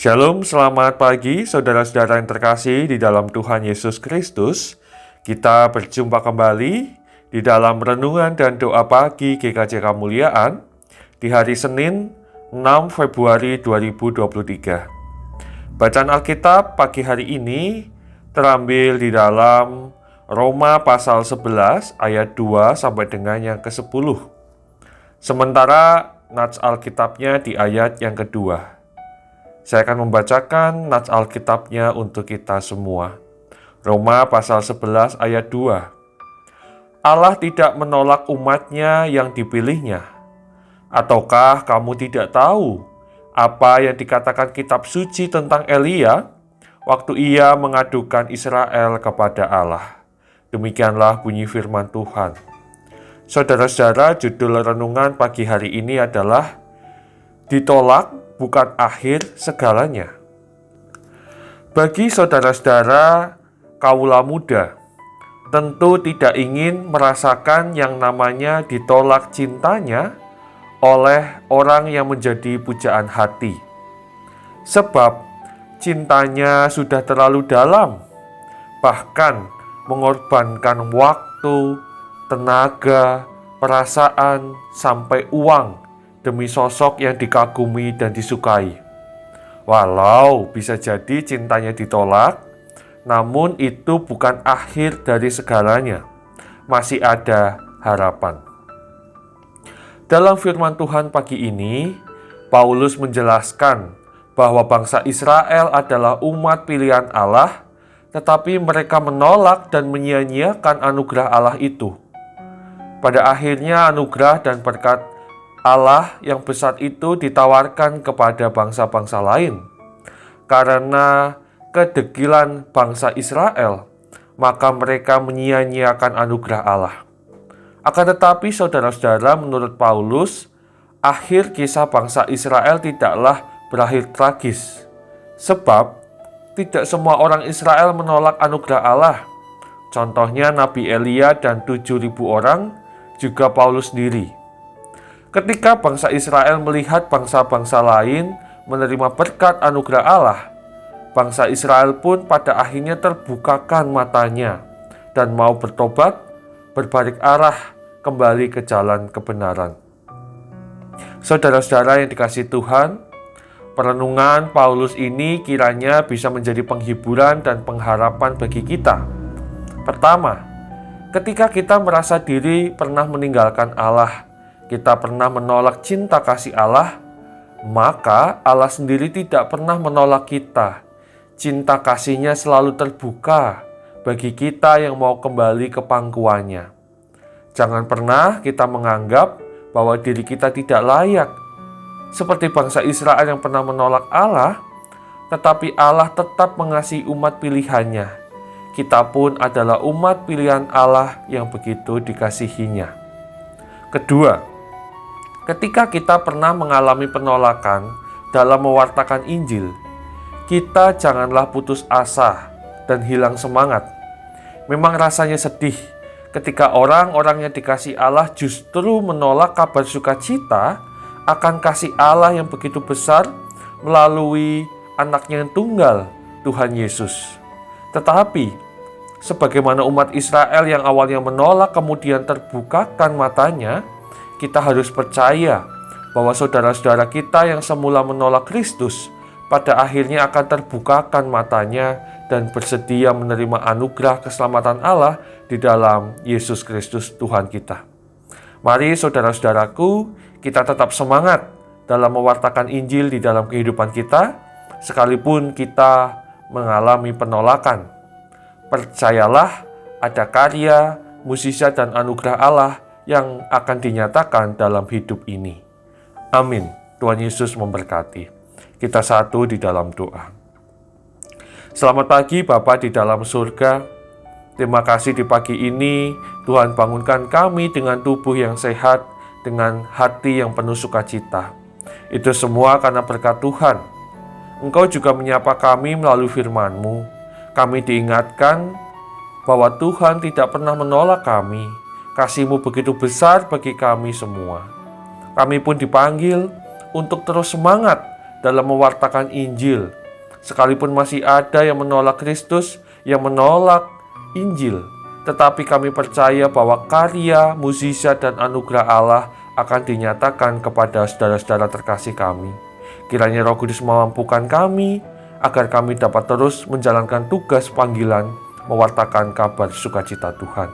Shalom, selamat pagi saudara-saudara yang terkasih di dalam Tuhan Yesus Kristus. Kita berjumpa kembali di dalam renungan dan doa pagi GKJ Kemuliaan di hari Senin 6 Februari 2023. Bacaan Alkitab pagi hari ini terambil di dalam Roma pasal 11 ayat 2 sampai dengan yang ke-10. Sementara nats Alkitabnya di ayat yang kedua. Saya akan membacakan nats Alkitabnya untuk kita semua. Roma pasal 11 ayat 2. Allah tidak menolak umatnya yang dipilihnya. Ataukah kamu tidak tahu apa yang dikatakan kitab suci tentang Elia waktu ia mengadukan Israel kepada Allah? Demikianlah bunyi firman Tuhan. Saudara-saudara, judul renungan pagi hari ini adalah ditolak bukan akhir segalanya. Bagi saudara-saudara kaula muda, tentu tidak ingin merasakan yang namanya ditolak cintanya oleh orang yang menjadi pujaan hati. Sebab cintanya sudah terlalu dalam, bahkan mengorbankan waktu, tenaga, perasaan, sampai uang demi sosok yang dikagumi dan disukai. Walau bisa jadi cintanya ditolak, namun itu bukan akhir dari segalanya. Masih ada harapan. Dalam firman Tuhan pagi ini, Paulus menjelaskan bahwa bangsa Israel adalah umat pilihan Allah, tetapi mereka menolak dan menyia-nyiakan anugerah Allah itu. Pada akhirnya anugerah dan berkat Allah yang besar itu ditawarkan kepada bangsa-bangsa lain. Karena kedegilan bangsa Israel, maka mereka menyia-nyiakan anugerah Allah. Akan tetapi saudara-saudara, menurut Paulus, akhir kisah bangsa Israel tidaklah berakhir tragis. Sebab tidak semua orang Israel menolak anugerah Allah. Contohnya Nabi Elia dan 7.000 orang, juga Paulus sendiri. Ketika bangsa Israel melihat bangsa-bangsa lain menerima berkat anugerah Allah, bangsa Israel pun pada akhirnya terbukakan matanya dan mau bertobat, berbalik arah kembali ke jalan kebenaran. Saudara-saudara yang dikasihi Tuhan, perenungan Paulus ini kiranya bisa menjadi penghiburan dan pengharapan bagi kita. Pertama, ketika kita merasa diri pernah meninggalkan Allah, kita pernah menolak cinta kasih Allah, maka Allah sendiri tidak pernah menolak kita. Cinta kasih-Nya selalu terbuka bagi kita yang mau kembali ke pangkuannya. Jangan pernah kita menganggap bahwa diri kita tidak layak. Seperti bangsa Israel yang pernah menolak Allah, tetapi Allah tetap mengasihi umat pilihannya. Kita pun adalah umat pilihan Allah yang begitu dikasihinya. Kedua, ketika kita pernah mengalami penolakan dalam mewartakan Injil, kita janganlah putus asa dan hilang semangat. Memang rasanya sedih ketika orang-orang yang dikasihi Allah justru menolak kabar sukacita akan kasih Allah yang begitu besar melalui anaknya yang tunggal, Tuhan Yesus. Tetapi, sebagaimana umat Israel yang awalnya menolak kemudian terbukakan matanya, kita harus percaya bahwa saudara-saudara kita yang semula menolak Kristus pada akhirnya akan terbukakan matanya dan bersedia menerima anugerah keselamatan Allah di dalam Yesus Kristus Tuhan kita. Mari saudara-saudaraku, kita tetap semangat dalam mewartakan Injil di dalam kehidupan kita, sekalipun kita mengalami penolakan. Percayalah, ada karya, mukjizat dan anugerah Allah yang akan dinyatakan dalam hidup ini. Amin. Tuhan Yesus memberkati. Kita satu di dalam doa. Selamat pagi Bapa di dalam surga. Terima kasih di pagi ini Tuhan bangunkan kami dengan tubuh yang sehat, dengan hati yang penuh sukacita. Itu semua karena berkat Tuhan. Engkau juga menyapa kami melalui firman-Mu. Kami diingatkan bahwa Tuhan tidak pernah menolak kami. Kasih-Mu begitu besar bagi kami semua. Kami pun dipanggil untuk terus semangat dalam mewartakan Injil. Sekalipun masih ada yang menolak Kristus, yang menolak Injil, tetapi kami percaya bahwa karya, mukjizat, dan anugerah Allah akan dinyatakan kepada saudara-saudara terkasih kami. Kiranya Roh Kudus memampukan kami agar kami dapat terus menjalankan tugas panggilan mewartakan kabar sukacita Tuhan.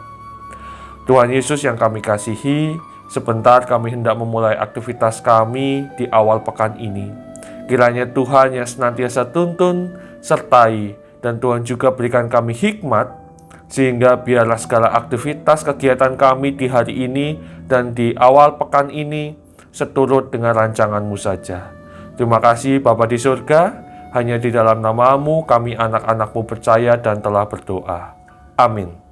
Tuhan Yesus yang kami kasihi, sebentar kami hendak memulai aktivitas kami di awal pekan ini. Kiranya Tuhan yang senantiasa tuntun, sertai, dan Tuhan juga berikan kami hikmat, sehingga biarlah segala aktivitas kegiatan kami di hari ini dan di awal pekan ini seturut dengan rancangan-Mu saja. Terima kasih Bapa di surga, hanya di dalam nama-Mu kami anak-anak-Mu percaya dan telah berdoa. Amin.